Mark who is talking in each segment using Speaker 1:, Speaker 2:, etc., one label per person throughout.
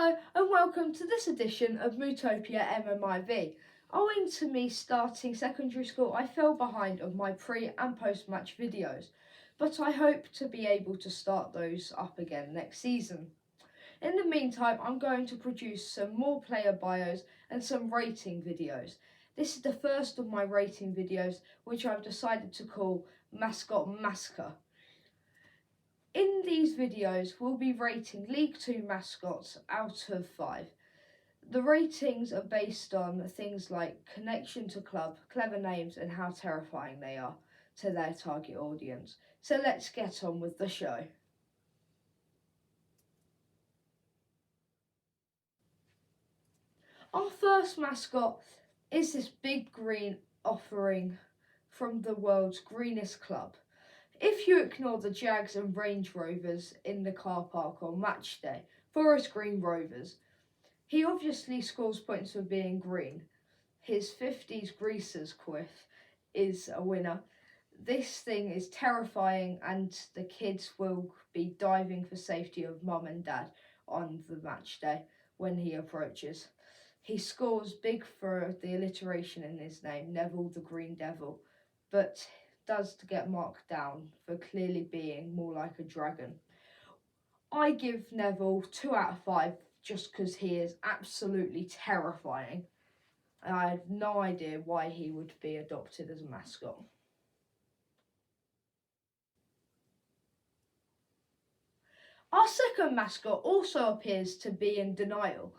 Speaker 1: Hello and welcome to this edition of Mootopia MMIV. Owing to me starting secondary school, I fell behind on my pre and post match videos, but I hope to be able to start those up again next season. In the meantime, I'm going to produce some more player bios and some rating videos. This is the first of my rating videos, which I've decided to call Mascot Massacre. In these videos, we'll be rating League 2 mascots out of 5. The ratings are based on things like connection to club, clever names, and how terrifying they are to their target audience. So let's get on with the show. Our first mascot is this big green offering from the world's greenest club. If you ignore the Jags and Range Rovers in the car park on match day, Forest Green Rovers, he obviously scores points for being green. His 50s Greasers quiff is a winner. This thing is terrifying and the kids will be diving for safety of mum and dad on the match day when he approaches. He scores big for the alliteration in his name, Neville the Green Devil, but does to get marked down for clearly being more like a dragon. I give Neville 2 out of 5 just because he is absolutely terrifying. And I have no idea why he would be adopted as a mascot. Our second mascot also appears to be in denial.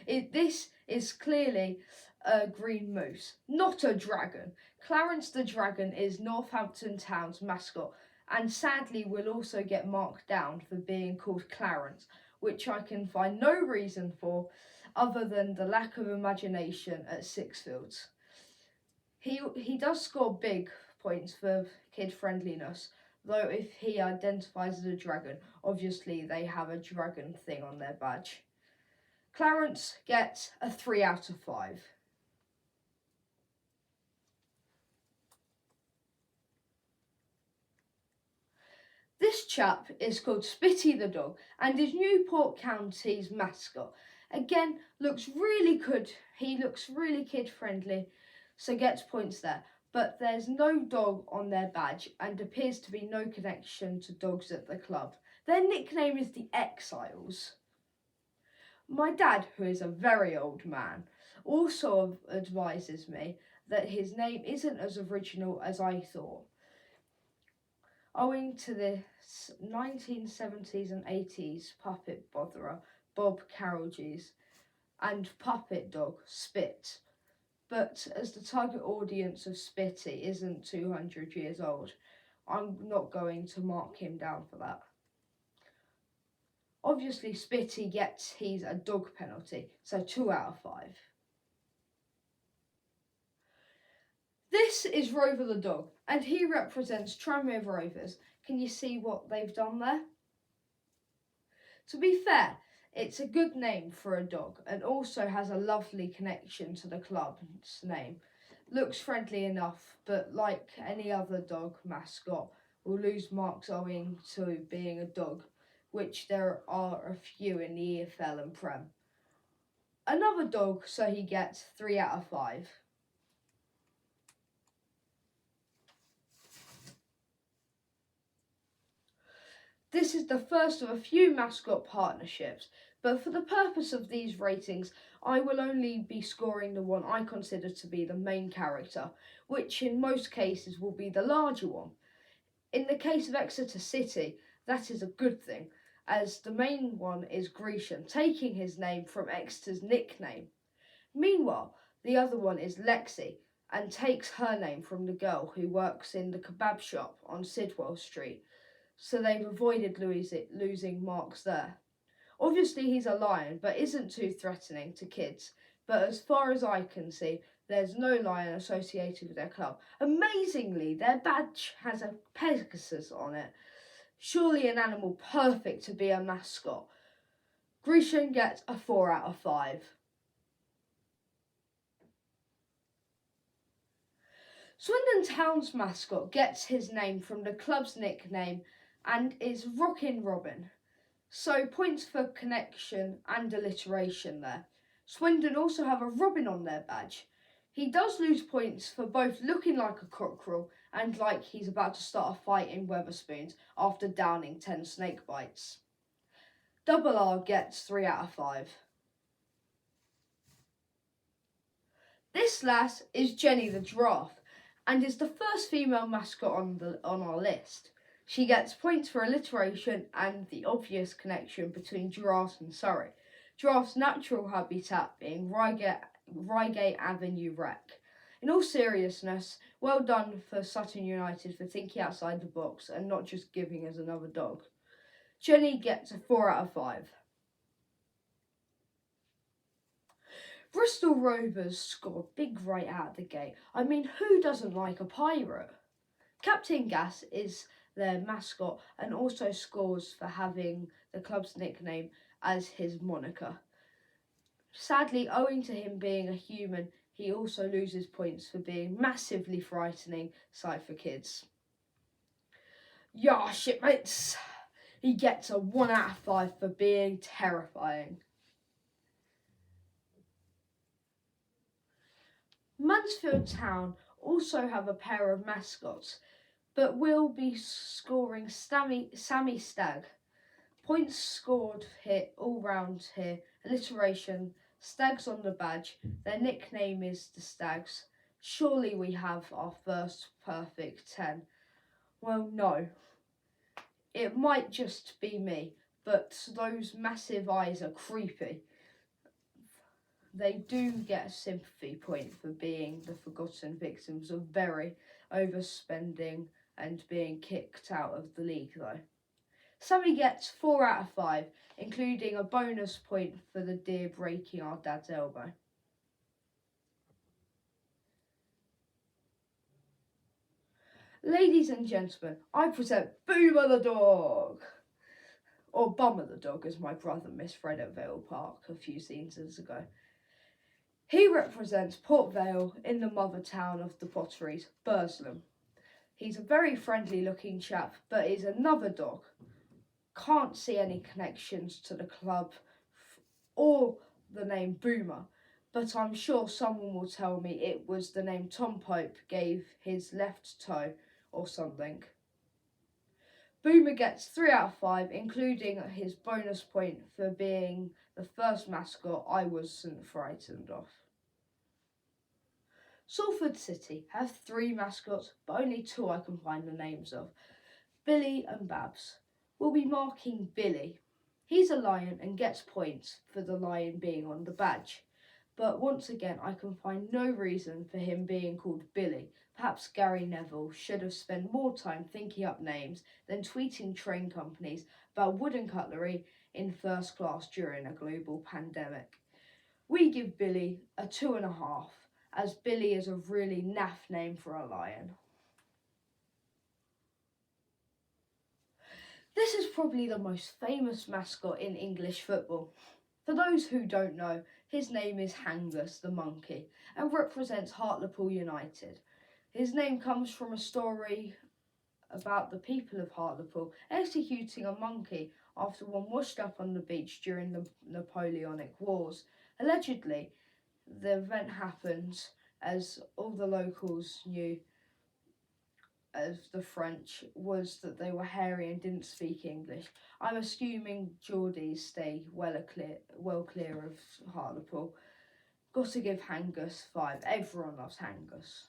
Speaker 1: This is clearly a green moose, not a dragon. Clarence the Dragon is Northampton Town's mascot and sadly will also get marked down for being called Clarence, which I can find no reason for other than the lack of imagination at Sixfields. He does score big points for kid friendliness, though if he identifies as a dragon, obviously they have a dragon thing on their badge. Clarence gets a 3 out of 5. This chap is called Spitty the dog and is Newport County's mascot. Again, looks really good. He looks really kid friendly, so gets points there. But there's no dog on their badge and appears to be no connection to dogs at the club. Their nickname is the Exiles. My dad, who is a very old man, also advises me that his name isn't as original as I thought. Owing to this 1970s and 80s puppet botherer, Bob Carolgees, and puppet dog, Spit. But as the target audience of Spitty isn't 200 years old, I'm not going to mark him down for that. Obviously, Spitty he's a dog penalty, so 2 out of 5. This is Rover the dog, and he represents Tranmere Rovers. Can you see what they've done there? To be fair, it's a good name for a dog and also has a lovely connection to the club's name. Looks friendly enough, but like any other dog mascot, will lose marks owing to being a dog, which there are a few in the EFL and Prem. Another dog, so he gets 3 out of 5. This is the first of a few mascot partnerships, but for the purpose of these ratings, I will only be scoring the one I consider to be the main character, which in most cases will be the larger one. In the case of Exeter City, that is a good thing, as the main one is Grecian, taking his name from Exeter's nickname. Meanwhile, the other one is Lexi, and takes her name from the girl who works in the kebab shop on Sidwell Street, so they've avoided losing marks there. Obviously he's a lion, but isn't too threatening to kids, but as far as I can see, there's no lion associated with their club. Amazingly, their badge has a Pegasus on it. Surely an animal perfect to be a mascot. Grecian gets a 4 out of 5. Swindon Town's mascot gets his name from the club's nickname and is Rockin' Robin. So points for connection and alliteration there. Swindon also have a robin on their badge. He does lose points for both looking like a cockerel and like he's about to start a fight in Wetherspoons after downing 10 snake bites. Double R gets 3 out of 5. This lass is Jenny the giraffe and is the first female mascot on our list. She gets points for alliteration and the obvious connection between giraffes and Surrey. Giraffes' natural habitat being Reigate Avenue Rec. In all seriousness, well done for Sutton United for thinking outside the box and not just giving us another dog. Jenny gets a 4 out of 5. Bristol Rovers score big right out of the gate. I mean, who doesn't like a pirate? Captain Gas is their mascot and also scores for having the club's nickname as his moniker. Sadly, owing to him being a human, he also loses points for being massively frightening sight for kids. Yeah, shipmates! He gets a 1 out of 5 for being terrifying. Mansfield Town also have a pair of mascots, but will be scoring Sammy Stag. Points scored here all round here. Alliteration, Stags on the badge. Their nickname is the Stags. Surely we have our first perfect 10. Well, no. It might just be me, but those massive eyes are creepy. They do get a sympathy point for being the forgotten victims of very overspending and being kicked out of the league, though. Sammy gets 4 out of 5, including a bonus point for the deer breaking our dad's elbow. Ladies and gentlemen, I present Boomer the dog, or Bummer the dog, as my brother misread at Vale Park a few seasons ago. He represents Port Vale in the mother town of the potteries, Burslem. He's a very friendly looking chap, but is another dog. Can't see any connections to the club or the name Boomer, but I'm sure someone will tell me it was the name Tom Pope gave his left toe or something. Boomer gets 3 out of 5, including his bonus point for being the first mascot I wasn't frightened of. Salford City have 3 mascots, but only 2 I can find the names of. Billy and Babs. We'll be marking Billy. He's a lion and gets points for the lion being on the badge. But once again, I can find no reason for him being called Billy. Perhaps Gary Neville should have spent more time thinking up names than tweeting train companies about wooden cutlery in first class during a global pandemic. We give Billy a 2.5, as Billy is a really naff name for a lion. This is probably the most famous mascot in English football. For those who don't know, his name is Hangus the monkey and represents Hartlepool United. His name comes from a story about the people of Hartlepool executing a monkey after one washed up on the beach during the Napoleonic Wars. Allegedly, the event happened as all the locals knew of the French was that they were hairy and didn't speak English. I'm assuming Geordies stay well clear of Hartlepool. Got to give Hangus 5. Everyone loves Hangus.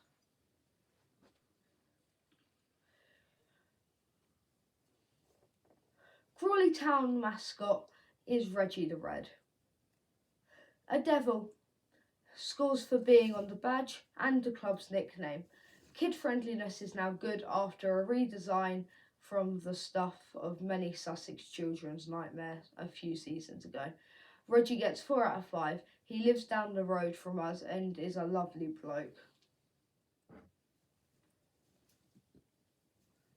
Speaker 1: Crawley Town mascot is Reggie the Red. A devil, scores for being on the badge and the club's nickname. Kid friendliness is now good after a redesign from the stuff of many Sussex children's nightmares a few seasons ago. Reggie gets 4 out of 5. He lives down the road from us and is a lovely bloke.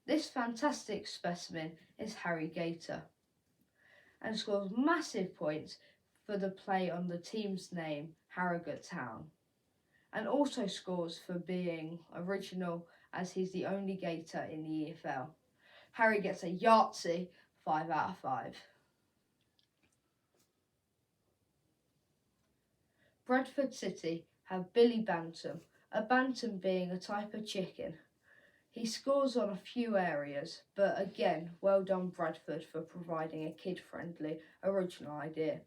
Speaker 1: This fantastic specimen is Harry Gator and scores massive points for the play on the team's name, Harrogate Town, and also scores for being original as he's the only Gator in the EFL. Harry gets a Yahtzee 5 out of 5. Bradford City have Billy Bantam, a bantam being a type of chicken. He scores on a few areas, but again, well done Bradford for providing a kid-friendly, original idea.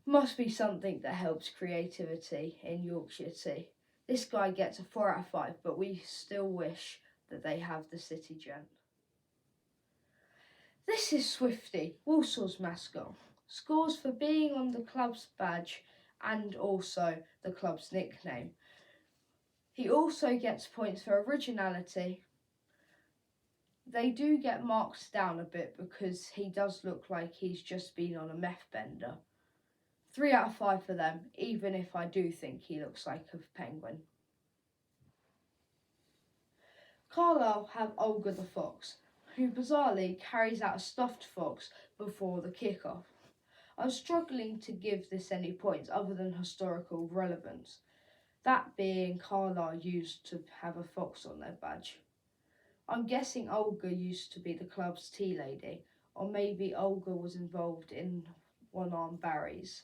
Speaker 1: Must be something that helps creativity in Yorkshire Tea. This guy gets a 4 out of 5, but we still wish that they have the City Gent. This is Swifty, Walsall's mascot. Scores for being on the club's badge and also the club's nickname. He also gets points for originality. They do get marked down a bit because he does look like he's just been on a meth bender. 3 out of 5 for them, even if I do think he looks like a penguin. Carlisle have Olga the Fox, who bizarrely carries out a stuffed fox before the kick-off. I'm struggling to give this any points other than historical relevance, that being Carlisle used to have a fox on their badge. I'm guessing Olga used to be the club's tea lady, or maybe Olga was involved in one-armed Barry's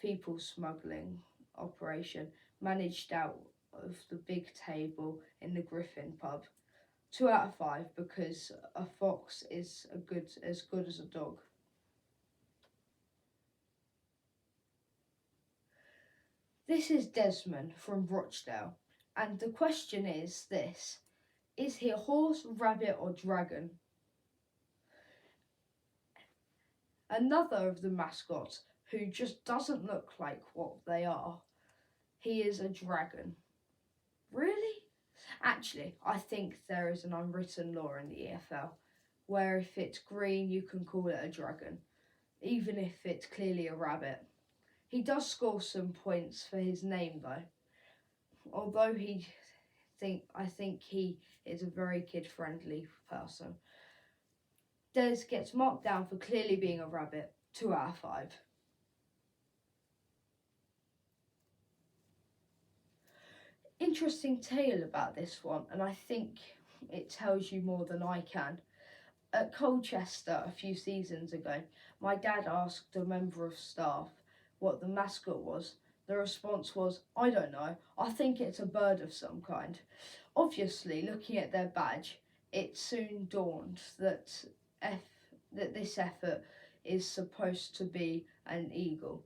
Speaker 1: people smuggling operation managed out of the big table in the Griffin pub. 2 out of 5 because a fox is as good as a dog. This is Desmond from Rochdale, and the question is this: is he a horse, rabbit or dragon? Another of the mascots who just doesn't look like what they are. He is a dragon. Really? Actually, I think there is an unwritten law in the EFL where if it's green you can call it a dragon, even if it's clearly a rabbit. He does score some points for his name though, although I think he is a very kid-friendly person. Des gets marked down for clearly being a rabbit, 2 out of 5. Interesting tale about this one, and I think it tells you more than I can. At Colchester a few seasons ago, my dad asked a member of staff what the mascot was. The response was, "I don't know, I think it's a bird of some kind." Obviously, looking at their badge, it soon dawned that this effort is supposed to be an eagle.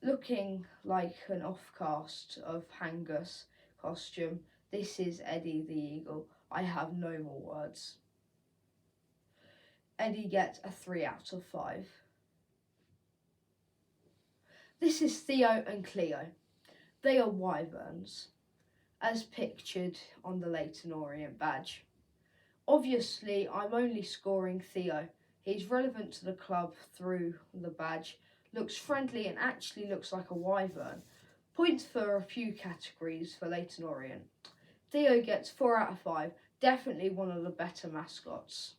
Speaker 1: Looking like an offcast of Hangus costume, this is Eddie the Eagle. I have no more words. Eddie gets a 3 out of 5. This is Theo and Cleo. They are wyverns, as pictured on the Leyton Orient badge. Obviously, I'm only scoring Theo. He's relevant to the club through the badge, looks friendly and actually looks like a wyvern. Points for a few categories for Leyton Orient. Theo gets 4 out of 5, definitely one of the better mascots.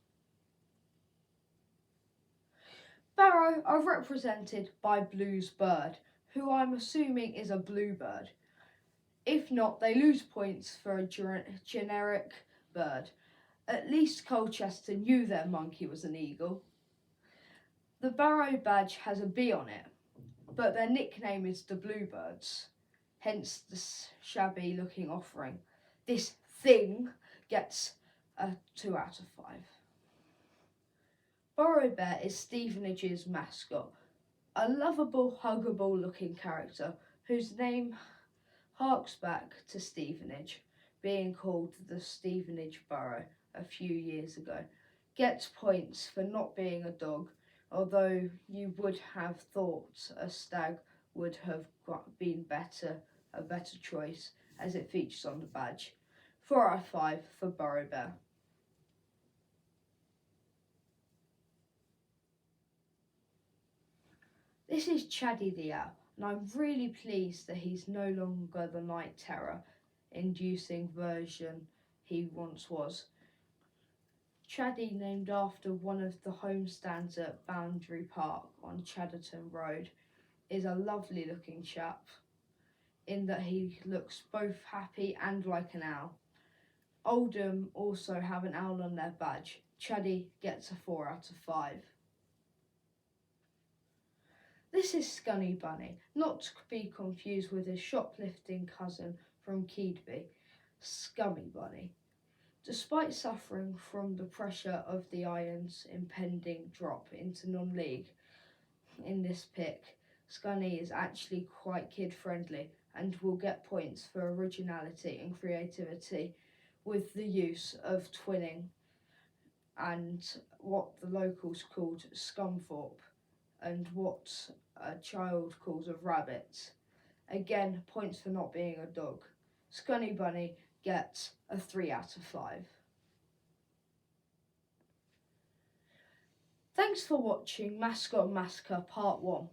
Speaker 1: Barrow are represented by Blue's Bird, who I'm assuming is a bluebird. If not, they lose points for a generic bird. At least Colchester knew their monkey was an eagle. The Barrow badge has a B on it, but their nickname is the Bluebirds, hence the shabby looking offering. This thing gets a 2 out of 5. Burrow Bear is Stevenage's mascot, a lovable, huggable looking character whose name harks back to Stevenage, being called the Stevenage Borough a few years ago. Gets points for not being a dog, although you would have thought a stag would have been a better choice as it features on the badge. 4 out of 5 for Burrow Bear. This is Chaddy the Owl, and I'm really pleased that he's no longer the night terror inducing version he once was. Chaddy, named after one of the homestands at Boundary Park on Chadderton Road, is a lovely looking chap in that he looks both happy and like an owl. Oldham also have an owl on their badge. Chaddy gets a 4 out of 5. This is Scunny Bunny, not to be confused with his shoplifting cousin from Keedby, Scummy Bunny. Despite suffering from the pressure of the Irons' impending drop into non-league in this pick, Scunny is actually quite kid-friendly and will get points for originality and creativity with the use of twinning and what the locals called scumthorpe and what a child calls a rabbit. Again, points for not being a dog. Scunny Bunny gets a 3 out of 5. Thanks for watching Mascot and Massacre Part 1.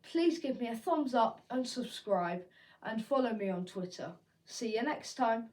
Speaker 1: Please give me a thumbs up and subscribe and follow me on Twitter. See you next time.